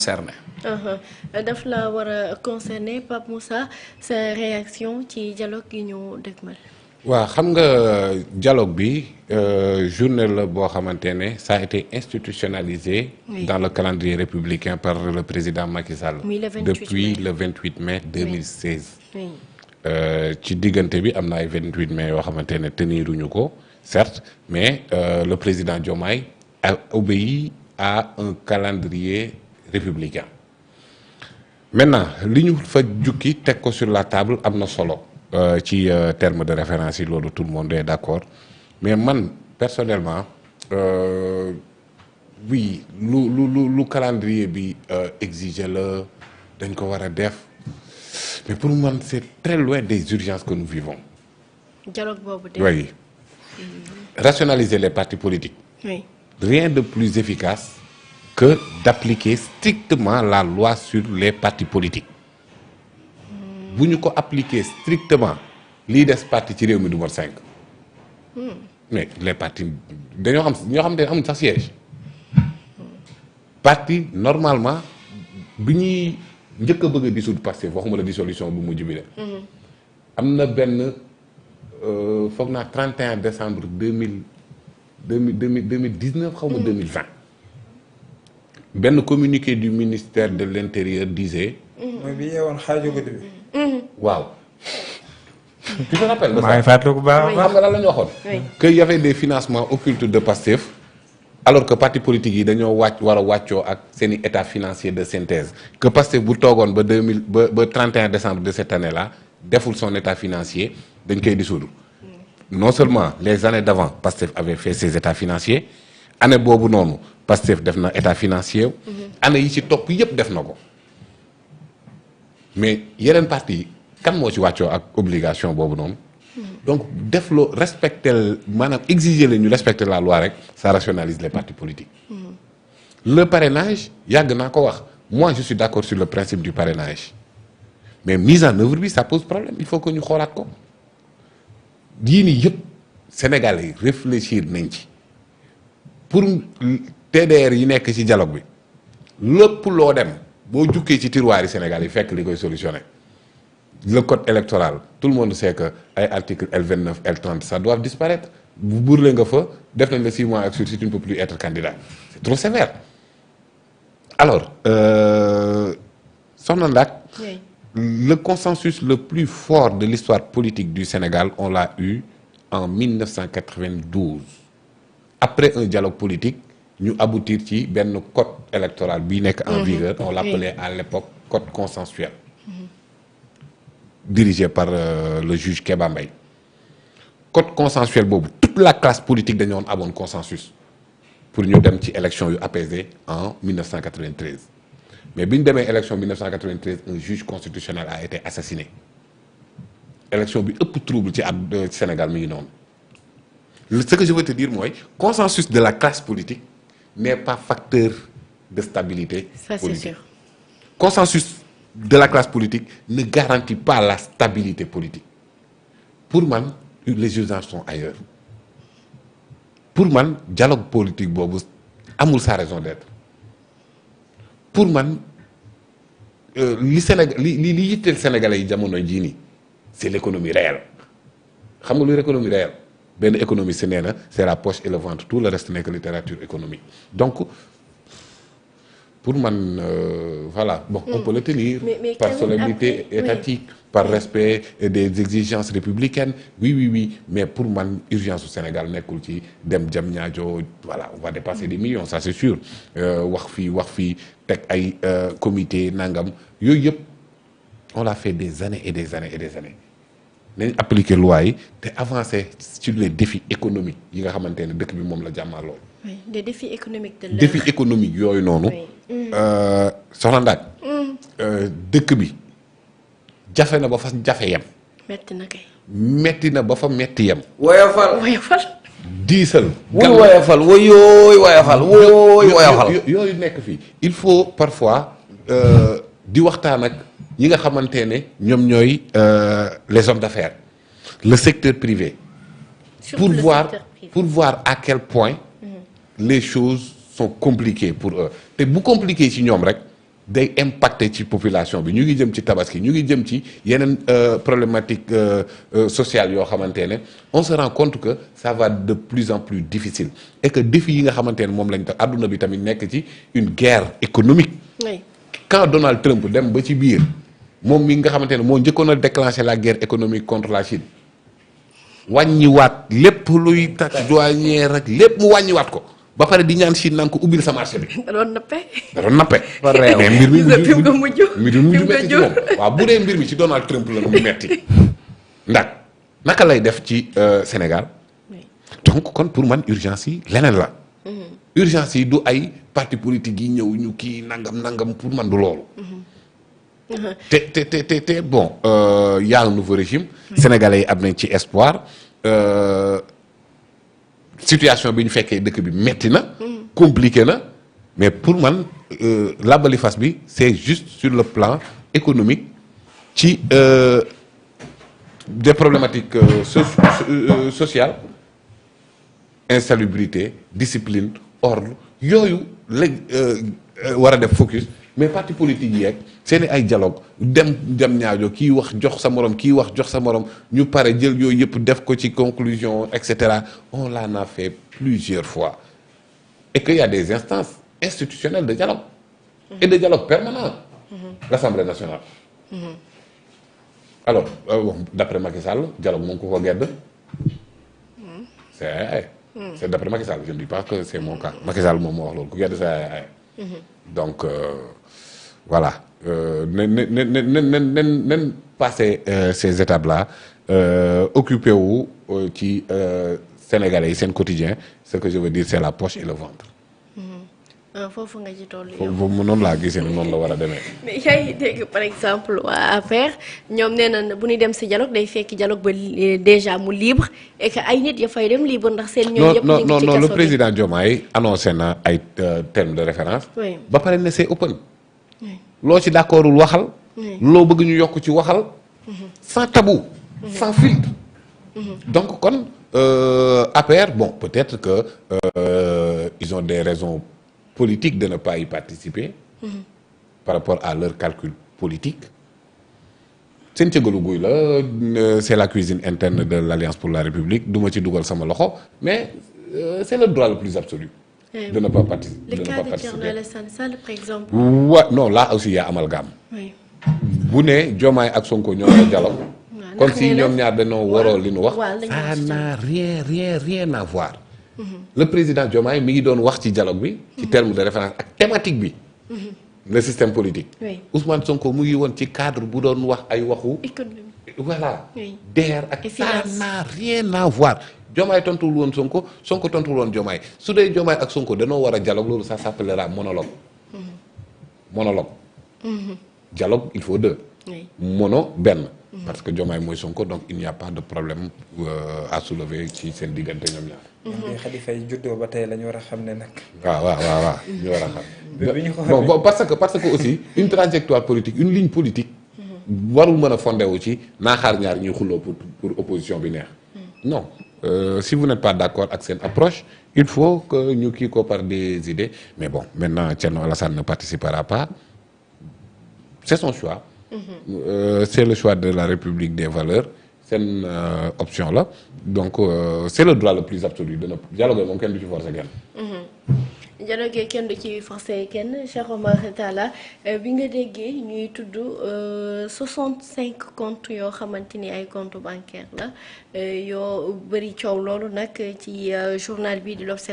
concerné. daf la war a concerner Pape Moussa sa réaction ci dialogue yi ñu dëgmal. waaw xam nga dialogue bi journée la boo xamante ne ça a été institutionnalisé dans le calendrier républicain par le président Macky Sall depuis le 28 mai 2016 ci diggante bi am na ay 28 mai yoo xamante ne teniruñu ko certes mais le président Diomaye a obéi à un calendrier républicain maintenant li ñu fa jukki teg ko sur la table am na solo ci terme de référence yi loolu tout le monde est d'accord mais man personnellement oui lu calendrier bi exiger la dañ ko war a def mais pour man c'est très loin des urgences que nous vivons. dialogue boobu de. oui rationaliser les partis politiques. oui. Rien de plus efficace que d'appliquer strictement la loi sur les partis politiques. bu ñu ko appliquer strictement lii des parti ci réew mi du mot 5 mais les partis dañoo xam ñoo xam ne amuñ sax siège parti normalement bi ñuy njëkk a bëgg a dissoudre Pastef waxuma la dissolution bu mujj bi de am na benn foog naa 31 décembre 2019 xaw ma 2020 benn communiqué du ministère de l'Intérieur disait mooy bi yeewoon xaaju guddi bi. waaw. tu te rappelles de ça? maa ngi fàttaliku bu baax. xam nga lan la ñu waxoon. que y avait des financements occultes de Pastef alors que parti politique yi dañoo war a wàccoo ak seen i état financier de synthèse que Pastef bu toogoon ba 31 décembre de cette année là deful son état financier dañ koy dissoudre. non seulement les années d'avant Pastef avait fait ses états financiers année boobu noonu Pastef def na état financier. année yi ci topp yépp def na ko. mais yeneen parti yi kan moo ci wàccoo ak obligation boobu noonu donc def loo respecter maanaam exiger la ñu respecter la loi rek ça rationalise les partis politiques le parrainage yàgg naa ko wax moi je suis d'accord sur le principe du parrainage mais mise en œuvre bi ça pose problème il faut que ñu xoolaat ko yii nii yëpp Sénégalais yi réfléchir nañ ci pour TDR yi nekk ci dialogue bi lépp loo dem boo jukkee ci tiroir yi Sénégal yi fekk li koy solutionner le code électoral tout le monde sait que ay article L29 L30 ça doit disparaître bu burle nga fa def nañ la 6 mois ak sursis tu ne peux plus être candidat c'est trop sévère alors soxna Ndack le consensus le plus fort de l'histoire politique du Sénégal on l'a eu en 1992 après un dialogue politique ñu aboutir ci benn code électoral bi nekk en vigueur on l'appelait à l'époque code consensuel dirigé par le juge Kéba Mbaye code consensuel boobu toute la classe politique dañoon amoon consensus pour ñu dem ci élection yu apaisée en 1993 mais bi ñu demee élection 1993 un juge constitutionnel a été assassiné élection bi ëpp trouble ci Sénégal mi ngi noonu ce que je veux te dire mooy consensus de la classe politique n'est pas facteur de stabilité politique. C'est sûr. Consensus de la classe politique ne garantit pas la stabilité politique. Pour man, les urgences sont ailleurs. Pour man, dialogue politique boobu amul sa raison d'être. Pour man li yitteel Sénégalais yi jamono jii nii c'est l'économie réelle. xam nga luy économie réelle benn économiste nee na c'est la poche et le ventre tout le reste n'est que littérature économique donc pour man voilà bon on peut le tenir par solennité étatique par respect des exigences républicaines oui mais pour man urgence au Sénégal nekkul ci dem Diamniadio voilà on va dépasser des millions ça c'est sûr wax fii teg ay comité nangam yooyu yëpp on l'a fait des années et des années nañ appliquer loi yi te avancer sur les défis économiques yi nga xamante ne dëkk bi moom la jàmmaa lool. oui des défis économiques de l'heure. défis économiques yooyu noonu. soxna Ndack. dëkk bi jafe na ba fa jafe yem. metti na kay. metti na ba fa metti yem. woyofal. diisal. woyofal yooyu nekk fii il faut parfois di waxtaan ak. ñi nga xamante ne ñoom ñooy les hommes d'affaires le secteur privé pour voir à quel point les choses sont compliquées pour eux te bu compliqué ci ñoom rek day impacter ci population bi ñu ngi jëm ci tabaski ñu ngi jëm ci yeneen problématique sociale yoo xamante ne on se rend compte que ça va de plus en plus difficile et que défi yi nga xamante ne moom lañ tax àdduna bi tamit nekk ci une guerre économique. oui. Quand Donald Trump dem ba ci biir moom mi nga xamante ne moo njëkkoon a déclencher la guerre économique contre la Chine wàññiwaat lépp luy taxe douanière rek lépp mu wàññiwaat ko ba pare di ñaan Chine naan ko ubbil sa marché bi. da doon nappe. da doon nappe. mais mbir mi mujj metti ci moom waaw bu dee mbir mi ci Donald Trump la mu metti ndax naka lay def ci Sénégal. donc kon pour man urgence yi leneen la. urgence yi du ay parti politique yi ñëw ñu kii nangam pour man du loolu. te bon y a un nouveau régime. sénégalais yi am nañ ci espoir. situation bi ñu fekkee dëkk bi metti na. compliqué na mais pour man làbbali fas bi c'est juste sur le plan économique ci des problématiques sociales insalubrité discipline ordre yooyu lañ war a def focus mais parti politique yi rek seeni ay dialogue dem ñaajo kii wax jox sa morom kii wax jox sa morom ñu pare jël yooyu yëpp def ko ci conclusion et cetera on l'en a fait plusieurs fois et qu'il y a des instances institutionnelles de dialogue et de dialogue permanent l'Assemblée nationale alors d'après Macky Sall dialogue moom ko gedd c'est d'après Macky Sall je ne dis pas que c'est mon cas Macky Sall moom moo wax loolu ku gedd sa ay donc voilà nen passer ces étapes-là occupé wu ci Sénégalais yi seen quotidien ce que je veux dire c'est la poche et le ventre. foofu nga ci toll foofu noonu laa gisee ne noonu la war a demee. mais yaa ngi dégg par exemple waa APR ñoom nee na bu ñuy dem si dialogue day fekk dialogue ba déjà mu libre et que ay nit ya fay dem libre ndax seen. ñoom yëpp ñu ngi ci kaso non le président Diomaye annoncé na ay termes de référence. oui ba pare ne c'est open. loo ci d'accordul waxal. loo bëgg ñu yokk ci waxal. sans tabou. sans filtre. donc kon APR bon peut-être que ils ont des raisons politiques de ne pas y participer. par rapport à leur calcul politique. seen cëgalu guy la c'est la cuisine interne de l'Alliance pour la République du ma ci dugal sama loxo mais c'est le droit le plus absolu. de ne pas participer. le cas de Thierno Alassane Sall par exemple. non là aussi y a amalgame. oui. bu ne Diomaye ak Sonko ñoo ko dialogue. comme si ñoom ñaar dañoo waroo li nu wax. ça n'a rien à voir. le président Diomaye mi ngi doon wax ci dialogue bi. ci terme de référence ak thématique bi. le système politique. oui. Ousmane Sonko mu ngi woon ci cadre bu doon wax ay waxu. économie. voilà. oui. DER ak ça n'a rien à voir. Diomaye tontuwul woon Sonko tontuwul woon Diomaye su dee Diomaye ak Sonko danoo war a dialogue loolu ça s'appellera monologue. monologue. dialogue il faut deux. oui. mono benn. parce que Diomaye mooy Sonko donc il n'y a pas de problème à soulever ci seen diggante ñoom ñaar. bi Khady Faye juddoo ba tey la ñu war a xam ne nag. waaw ñu war a xam. bi ñu ko xamee bon parce que aussi une trajectoire politique une ligne politique. warul mën a fondé wu ci naa xaar ñaar ñuy xulloo pour opposition bi neex. non si vous n'êtes pas d'accord ak seen approche il faut que ñu kii ko par des idées mais bon maintenant Thierno Alassane ne participera pas c'est son choix. C'est le choix de la République des valeurs seen option la donc c'est le droit le plus absolu de dialogue moom kenn du ci forcer kenn. dialogue kenn du ci forcer kenn Cheikh Omar Talla bi nga déggee ñuy tudd 65 comptes yoo xamante ni ay comptes bancaires la yoo bëri coow loolu nag ci journal bi di l'Observateur